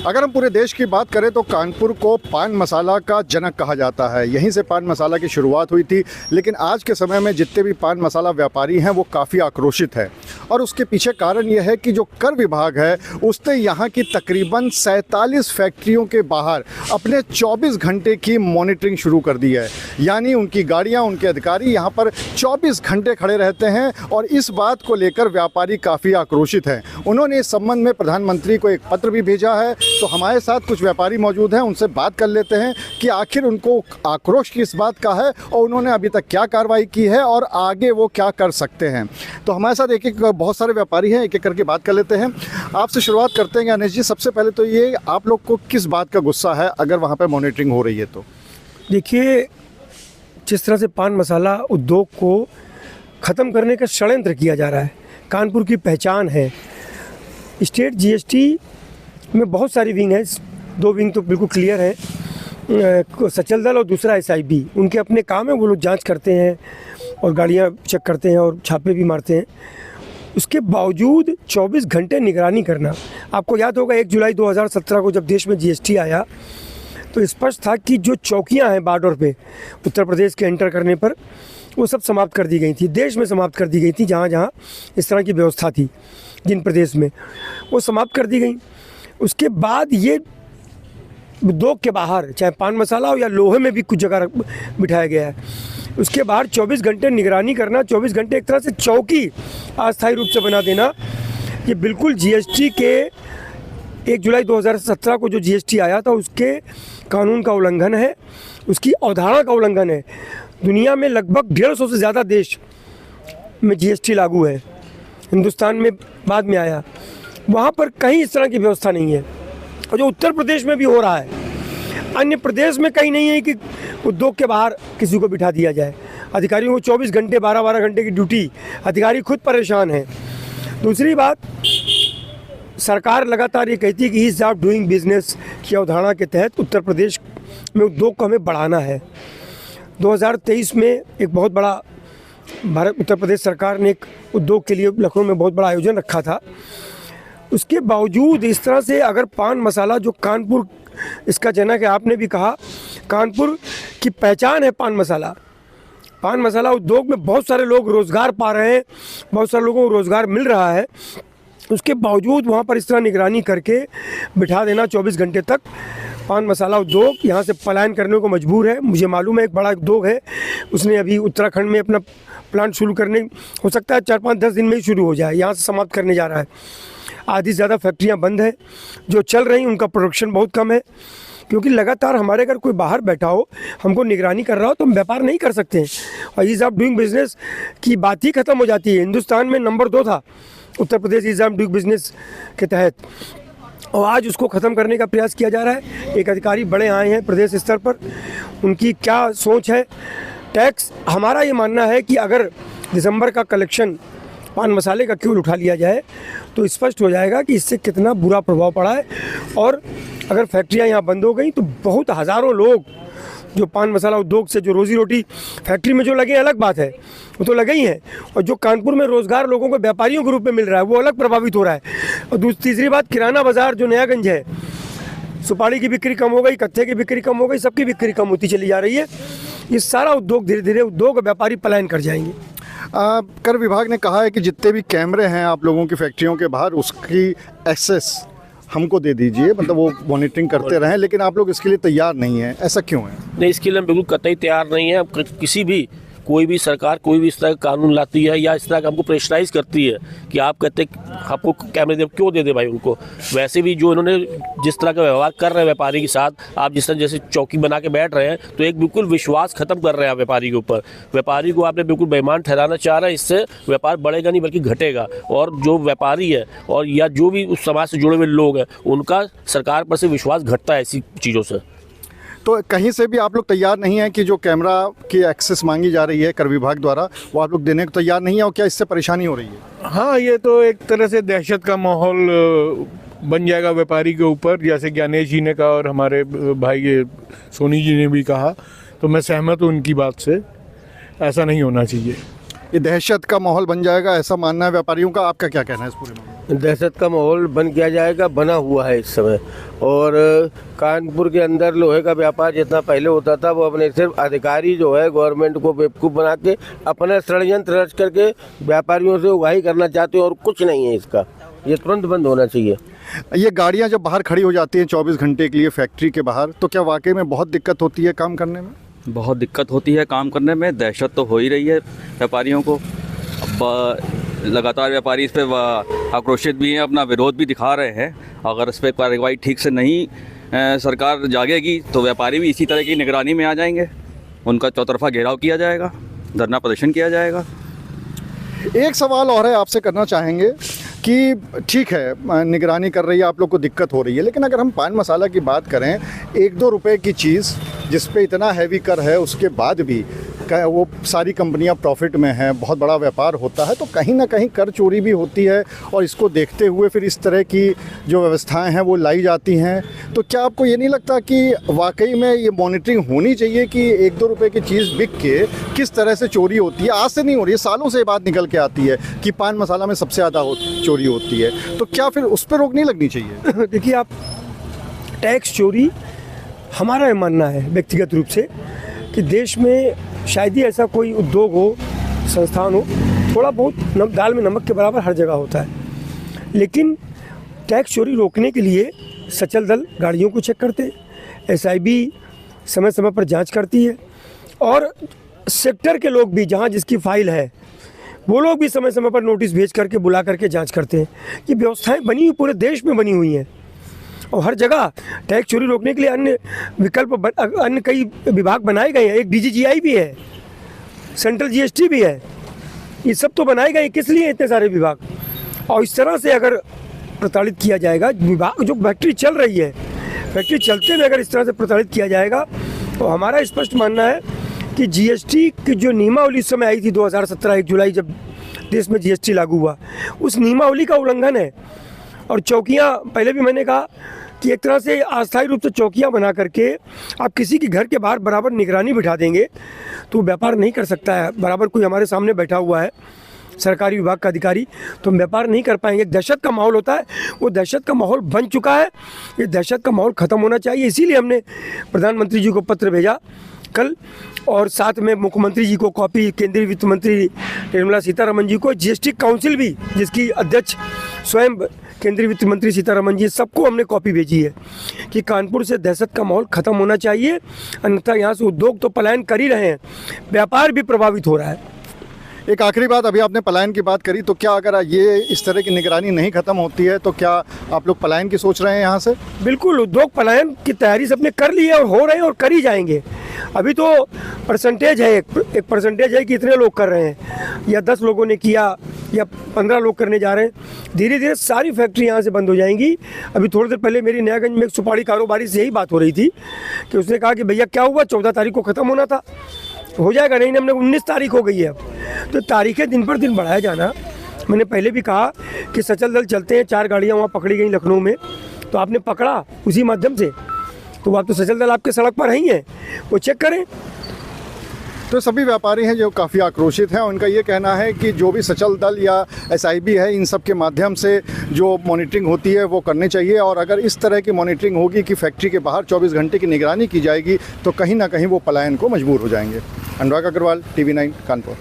अगर हम पूरे देश की बात करें तो कानपुर को पान मसाला का जनक कहा जाता है। यहीं से पान मसाला की शुरुआत हुई थी, लेकिन आज के समय में जितने भी पान मसाला व्यापारी हैं वो काफ़ी आक्रोशित हैं। और उसके पीछे कारण यह है कि जो कर विभाग है उसने यहाँ की तकरीबन 47 फैक्ट्रियों के बाहर अपने 24 घंटे की मॉनिटरिंग शुरू कर दी है। यानी उनकी गाड़ियाँ, उनके अधिकारी यहाँ पर 24 घंटे खड़े रहते हैं और इस बात को लेकर व्यापारी काफ़ी आक्रोशित हैं। उन्होंने इस संबंध में प्रधानमंत्री को एक पत्र भी भेजा है। तो हमारे साथ कुछ व्यापारी मौजूद हैं, उनसे बात कर लेते हैं कि आखिर उनको आक्रोश किस बात का है और उन्होंने अभी तक क्या कार्रवाई की है और आगे वो क्या कर सकते हैं। तो हमारे साथ एक बहुत सारे व्यापारी हैं, एक एक करके बात कर लेते हैं। आपसे शुरुआत करते हैं गणेश जी। सबसे पहले तो ये, आप लोग को किस बात का गुस्सा है अगर वहाँ पर मॉनिटरिंग हो रही है तो? देखिए, जिस तरह से पान मसाला उद्योग को ख़त्म करने का षड्यंत्र किया जा रहा है, कानपुर की पहचान है। स्टेट जीएसटी में बहुत सारी विंग है, 2 विंग तो बिल्कुल क्लियर है, सचल दल और दूसरा एसआईबी। उनके अपने काम है, वो लोग जांच करते हैं और गाड़ियां चेक करते हैं और छापे भी मारते हैं। उसके बावजूद 24 घंटे निगरानी करना। आपको याद होगा 1 जुलाई 2017 को जब देश में जीएसटी आया तो स्पष्ट था कि जो चौकियां हैं बॉर्डर पे उत्तर प्रदेश के एंटर करने पर, वो सब समाप्त कर दी गई थी। देश में समाप्त कर दी गई थी, जहाँ जहाँ इस तरह की व्यवस्था थी, जिन प्रदेश में, वो समाप्त कर दी गई। उसके बाद ये उद्योग के बाहर, चाहे पान मसाला हो या लोहे में भी कुछ जगह बिठाया गया है। उसके बाहर 24 घंटे निगरानी करना, 24 घंटे एक तरह से चौकी अस्थायी रूप से बना देना, ये बिल्कुल जीएसटी के 1 जुलाई 2017 को जो जीएसटी आया था उसके कानून का उल्लंघन है, उसकी अवधारणा का उल्लंघन है। दुनिया में लगभग 150 से ज़्यादा देश में जीएसटी लागू है, हिंदुस्तान में बाद में आया, वहाँ पर कहीं इस तरह की व्यवस्था नहीं है। और जो उत्तर प्रदेश में भी हो रहा है, अन्य प्रदेश में कहीं नहीं है कि उद्योग के बाहर किसी को बिठा दिया जाए। अधिकारियों को 24 घंटे 12-12 घंटे की ड्यूटी, अधिकारी खुद परेशान हैं। दूसरी बात, सरकार लगातार ये कहती है कि ईज़ ऑफ डूइंग बिजनेस की अवधारणा के तहत उत्तर प्रदेश में उद्योग को हमें बढ़ाना है। 2023 में एक बहुत बड़ा उत्तर प्रदेश सरकार ने एक उद्योग के लिए लखनऊ में बहुत बड़ा आयोजन रखा था। उसके बावजूद इस तरह से अगर पान मसाला, जो कानपुर इसका जनक है, आपने भी कहा कानपुर की पहचान है पान मसाला उद्योग में बहुत सारे लोग रोज़गार पा रहे हैं, बहुत सारे लोगों को रोज़गार मिल रहा है। उसके बावजूद वहाँ पर इस तरह निगरानी करके बिठा देना 24 घंटे तक, पान मसाला उद्योग यहाँ से पलायन करने को मजबूर है। मुझे मालूम है एक बड़ा उद्योग है, उसने अभी उत्तराखंड में अपना प्लांट शुरू करने, हो सकता है 4-5-10 दिन में ही शुरू हो जाए, यहाँ से समाप्त करने जा रहा है। आधी से ज़्यादा फैक्ट्रियाँ बंद हैं, जो चल रही उनका प्रोडक्शन बहुत कम है, क्योंकि लगातार हमारे अगर कोई बाहर बैठा हो, हमको निगरानी कर रहा हो, तो हम व्यापार नहीं कर सकते हैं और ईज़ ऑफ डूइंग बिजनेस की बात ही ख़त्म हो जाती है। हिंदुस्तान में नंबर 2 था Uttar Pradesh ease of doing business के तहत, और आज उसको ख़त्म करने का प्रयास किया जा रहा है। एक अधिकारी बड़े आए हैं प्रदेश स्तर पर, उनकी क्या सोच है। टैक्स, हमारा ये मानना है कि अगर दिसंबर का कलेक्शन पान मसाले का केवल उठा लिया जाए तो स्पष्ट हो जाएगा कि इससे कितना बुरा प्रभाव पड़ा है। और अगर फैक्ट्रियां यहाँ बंद हो गई तो बहुत हज़ारों लोग जो पान मसाला उद्योग से जो रोज़ी रोटी फैक्ट्री में जो लगे, अलग बात है, वो तो लगे ही हैं, और जो कानपुर में रोज़गार लोगों को व्यापारियों के रूप में मिल रहा है वो अलग प्रभावित हो रहा है। और तीसरी बात, किराना बाज़ार जो नयागंज है, सुपारी की बिक्री कम हो गई, कत्थे की बिक्री कम हो गई, सबकी बिक्री कम होती चली जा रही है। ये सारा उद्योग धीरे धीरे उद्योग व्यापारी पलायन कर जाएंगे। कर विभाग ने कहा है कि जितने भी कैमरे हैं आप लोगों की फैक्ट्रियों के बाहर, उसकी एक्सेस हमको दे दीजिए, मतलब वो मॉनिटरिंग करते रहें, लेकिन आप लोग इसके लिए तैयार नहीं हैं। ऐसा क्यों है? नहीं, इसके लिए हम बिल्कुल कतई तैयार नहीं है। किसी भी कोई भी सरकार कोई भी इस तरह का कानून लाती है या इस तरह का हमको प्रेशराइज करती है कि आप कहते आपको कैमरे दे, क्यों दे भाई उनको। वैसे भी जो इन्होंने जिस तरह का व्यवहार कर रहे हैं व्यापारी के साथ, आप जिस तरह जैसे चौकी बना के बैठ रहे हैं, तो एक बिल्कुल विश्वास खत्म कर रहे हैं आप व्यापारी के ऊपर। व्यापारी को आपने बिल्कुल बेईमान ठहराना चाह रहे हैं, इससे व्यापार बढ़ेगा नहीं बल्कि घटेगा। और जो व्यापारी है और या जो भी उस समाज से जुड़े हुए लोग हैं, उनका सरकार पर से विश्वास घटता है ऐसी चीज़ों से। तो कहीं से भी आप लोग तैयार नहीं हैं कि जो कैमरा की एक्सेस मांगी जा रही है कर विभाग द्वारा, वो आप लोग देने को तैयार नहीं है? और क्या इससे परेशानी हो रही है? हाँ, ये तो एक तरह से दहशत का माहौल बन जाएगा व्यापारी के ऊपर, जैसे ज्ञानेश जी ने कहा और हमारे भाई सोनी जी ने भी कहा, तो मैं सहमत हूँ उनकी बात से। ऐसा नहीं होना चाहिए। ये दहशत का माहौल बन जाएगा, ऐसा मानना है व्यापारियों का। आपका क्या कहना है इस पूरे मामले में? दहशत का माहौल बन किया जाएगा, बना हुआ है इस समय। और कानपुर के अंदर लोहे का व्यापार जितना पहले होता था, वो अपने सिर्फ अधिकारी जो है गवर्नमेंट को बेवकूफ़ बना के अपना षड्यंत्र रच करके व्यापारियों से उगाही करना चाहते हैं और कुछ नहीं है इसका। ये तुरंत बंद होना चाहिए। ये गाड़ियाँ जब बाहर खड़ी हो जाती हैं 24 घंटे के लिए फैक्ट्री के बाहर, तो क्या वाकई में बहुत दिक्कत होती है काम करने में? बहुत दिक्कत होती है काम करने में, दहशत तो हो ही रही है व्यापारियों को। अब लगातार व्यापारी इस पर आक्रोशित भी हैं, अपना विरोध भी दिखा रहे हैं। अगर इस पर कार्रवाई ठीक से नहीं सरकार जागेगी तो व्यापारी भी इसी तरह की निगरानी में आ जाएंगे। उनका चौतरफा घेराव किया जाएगा, धरना प्रदर्शन किया जाएगा। एक सवाल और है, आपसे करना चाहेंगे कि ठीक है निगरानी कर रही है, आप लोग को दिक्कत हो रही है, लेकिन अगर हम पान मसाला की बात करें, 1-2 रुपए की चीज़ जिस पे इतना हैवी कर है, उसके बाद भी वो सारी कंपनियां प्रॉफिट में हैं, बहुत बड़ा व्यापार होता है, तो कहीं ना कहीं कर चोरी भी होती है। और इसको देखते हुए फिर इस तरह की जो व्यवस्थाएं हैं वो लाई जाती हैं। तो क्या आपको ये नहीं लगता कि वाकई में ये मॉनिटरिंग होनी चाहिए कि 1-2 रुपए की चीज़ बिक के किस तरह से चोरी होती है? आज से नहीं हो रही है, सालों से ये बात निकल के आती है कि पान मसाला में सबसे ज़्यादा चोरी होती है। तो क्या फिर उस पर रोक नहीं लगनी चाहिए? देखिए, आप टैक्स चोरी, हमारा ये मानना है व्यक्तिगत रूप से कि देश में शायद ही ऐसा कोई उद्योग हो, संस्थान हो, थोड़ा बहुत दाल में नमक के बराबर हर जगह होता है। लेकिन टैक्स चोरी रोकने के लिए सचल दल गाड़ियों को चेक करते, SIB समय समय पर जांच करती है, और सेक्टर के लोग भी जहां जिसकी फाइल है वो लोग भी समय समय पर नोटिस भेज करके बुला करके जांच करते हैं। ये व्यवस्थाएं बनी हुई पूरे देश में बनी हुई हैं, और हर जगह टैक्स चोरी रोकने के लिए अन्य विकल्प, अन्य कई विभाग बनाए गए हैं। एक DGGI भी है, सेंट्रल GST भी है, ये सब तो बनाए गए। किस लिए इतने सारे विभाग? और इस तरह से अगर प्रताड़ित किया जाएगा विभाग, जो फैक्ट्री चल रही है, फैक्ट्री चलते में अगर इस तरह से प्रताड़ित किया जाएगा, तो हमारा स्पष्ट मानना है कि GST की जो नियमावली इस समय आई थी 2017 1 जुलाई जब देश में GST लागू हुआ, उस नियमावली का उल्लंघन है। और चौकियाँ, पहले भी मैंने कहा कि एक तरह से अस्थायी रूप से चौकियाँ बना करके आप किसी के घर के बाहर बराबर निगरानी बिठा देंगे तो व्यापार नहीं कर सकता है। बराबर कोई हमारे सामने बैठा हुआ है सरकारी विभाग का अधिकारी, तो हम व्यापार नहीं कर पाएंगे। दहशत का माहौल होता है, वो दहशत का माहौल बन चुका है। ये दहशत का माहौल ख़त्म होना चाहिए। इसीलिए हमने प्रधानमंत्री जी को पत्र भेजा कल, और साथ में मुख्यमंत्री जी को कॉपी, केंद्रीय वित्त मंत्री निर्मला सीतारमण जी को, GST काउंसिल भी जिसकी अध्यक्ष स्वयं केंद्रीय वित्त मंत्री सीतारमण जी, सबको हमने कॉपी भेजी है कि कानपुर से दहशत का माहौल ख़त्म होना चाहिए, अन्यथा यहाँ से उद्योग तो पलायन कर ही रहे हैं, व्यापार भी प्रभावित हो रहा है। एक आखिरी बात, अभी आपने पलायन की बात करी, तो क्या अगर ये इस तरह की निगरानी नहीं खत्म होती है तो क्या आप लोग पलायन की सोच रहे हैं यहाँ से? बिल्कुल, उद्योग पलायन की तैयारी सबने कर ली है और हो रहे हैं और कर ही जाएंगे। अभी तो परसेंटेज है, एक परसेंटेज है कि इतने लोग कर रहे हैं, या 10 लोगों ने किया या 15 लोग करने जा रहे हैं। धीरे धीरे सारी फैक्ट्री यहाँ से बंद हो जाएंगी। अभी थोड़ी देर पहले मेरी नयागंज में एक सुपारी कारोबारी से यही बात हो रही थी कि उसने कहा कि भैया क्या हुआ, 14 तारीख को ख़त्म होना था, हो जाएगा। नहीं, हमने 19 तारीख हो गई है अब, तो तारीखें दिन पर दिन बढ़ाया जाना। मैंने पहले भी कहा कि सचल दल चलते हैं, 4 गाड़ियाँ वहाँ पकड़ी गई लखनऊ में, तो आपने पकड़ा उसी माध्यम से, तो वहाँ तो सचल दल आपके सड़क पर ही हैं, वो चेक करें। तो सभी व्यापारी हैं जो काफ़ी आक्रोशित हैं, उनका ये कहना है कि जो भी सचल दल या SIB है, इन सब के माध्यम से जो मॉनिटरिंग होती है वो करनी चाहिए। और अगर इस तरह की मॉनिटरिंग होगी कि फैक्ट्री के बाहर 24 घंटे की निगरानी की जाएगी, तो कहीं ना कहीं वो पलायन को मजबूर हो जाएंगे। अनुराग अग्रवाल, TV9 कानपुर।